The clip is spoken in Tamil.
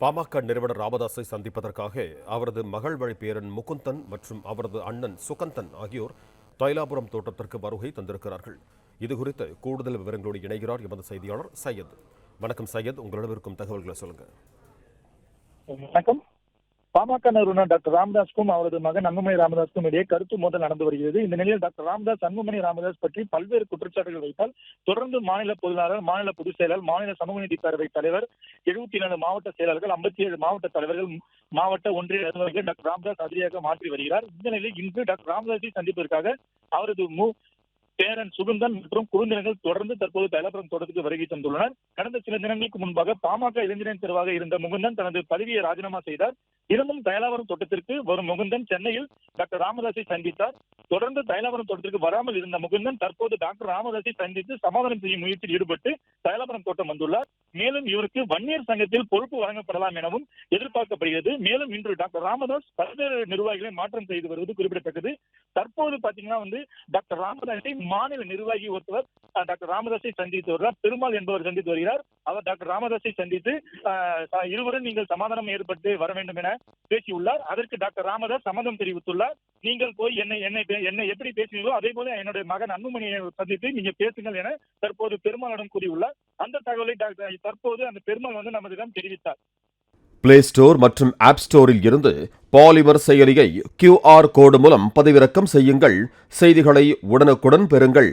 பாமக நிறுவனர் ராமதாஸை சந்திப்பதற்காக அவரது மகள் வழி பேரன் முகுந்தன் மற்றும் அவரது அண்ணன் சுகந்தன் ஆகியோர் தைலாபுரம் தோட்டத்திற்கு வருகை தந்திருக்கிறார்கள். இதுகுறித்து கூடுதல் விவரங்களோடு இணைகிறார் எமது செய்தியாளர் சையத். வணக்கம் சையத், உங்களிடம் இருக்கும் தகவல்களை சொல்லுங்க. வணக்கம். பாமக நிறுவனர் டாக்டர் ராமதாஸுக்கும் அவரது மகன் அன்புமணி ராமதாஸுக்கும் இடையே கருத்து மோதல் நடந்து வருகிறது. இந்த நிலையில் டாக்டர் ராமதாஸ் அன்புமணி ராமதாஸ் பற்றி பல்வேறு குற்றச்சாட்டுகள் வைத்தால் தொடர்ந்து மாநில பொதுளாளர், மாநில பொதுச் செயலாளர், மாநில சமூக நீதி பேரவை தலைவர், 74 மாவட்ட செயலாளர்கள், 57 மாவட்ட தலைவர்கள், மாவட்ட ஒன்றிய நிர்வாகிகள் டாக்டர் ராமதாஸ் அதிரியாக மாற்றி வருகிறார். இந்த நிலையில் இன்று டாக்டர் ராமதாஸை சந்திப்பதற்காக அவரது பேரன் சுகந்தன் மற்றும் குழுந்தினர்கள் தொடர்ந்து தற்போது தைலாபுரம் தோட்டத்துக்கு வருகை தந்துள்ளனர். கடந்த சில தினங்களுக்கு முன்பாக பாமக இளைஞரின் தேர்வாக இருந்த முகுந்தன் தனது பதவியை ராஜினாமா செய்தார். இருந்தும் தைலாபுரம் தோட்டத்திற்கு வரும் முகுந்தன் சென்னையில் டாக்டர் ராமதாஸை சந்தித்தார். தொடர்ந்து தைலாபுரம் தோட்டத்திற்கு வராமல் இருந்த முகுந்தன் தற்போது டாக்டர் ராமதாஸை சந்தித்து சமாதானம் செய்யும் முயற்சியில் ஈடுபட்டு தைலாபுரம் தோட்டம் வந்துள்ளார். மேலும் இவருக்கு வன்னியர் சங்கத்தில் பொறுப்பு வழங்கப்படலாம் எனவும் எதிர்பார்க்கப்படுகிறது. மேலும் இன்று டாக்டர் ராமதாஸ் பல்வேறு நிர்வாகிகளை மாற்றம் செய்து வருவது குறிப்பிடத்தக்கது. தற்போது பாத்தீங்கன்னா டாக்டர் ராமதாஸை மாநில நிர்வாகி ஒருவர் டாக்டர் ராமதாஸை சந்தித்து வருகிறார். பெருமாள் என்பவர் சந்தித்து வருகிறார். அவர் டாக்டர் ராமதாஸை சந்தித்து இருவரும் நீங்கள் சமாதானம் ஏற்பட்டு வர வேண்டும் என பேசியுள்ளார். அதற்கு டாக்டர் ராமதாஸ் சம்மதம் தெரிவித்துள்ளார். நீங்கள் போய் என்னை எப்படி பேசுவீங்களோ அதே போல என்னுடைய மகன் அன்புமணியை சந்தித்து நீங்க பேசுங்கள் என தற்போது பெருமாளிடம் கூறியுள்ளார். அந்த தகவலை தற்போது அந்த பெருமாள் நமதிடம் தெரிவித்தார். பிளே ஸ்டோர் மற்றும் ஆப் ஸ்டோரில் இருந்து பாலிமர் செயலியை QR கோடு மூலம் பதிவிறக்கம் செய்யுங்கள். செய்திகளை உடனுக்குடன் பெறுங்கள்.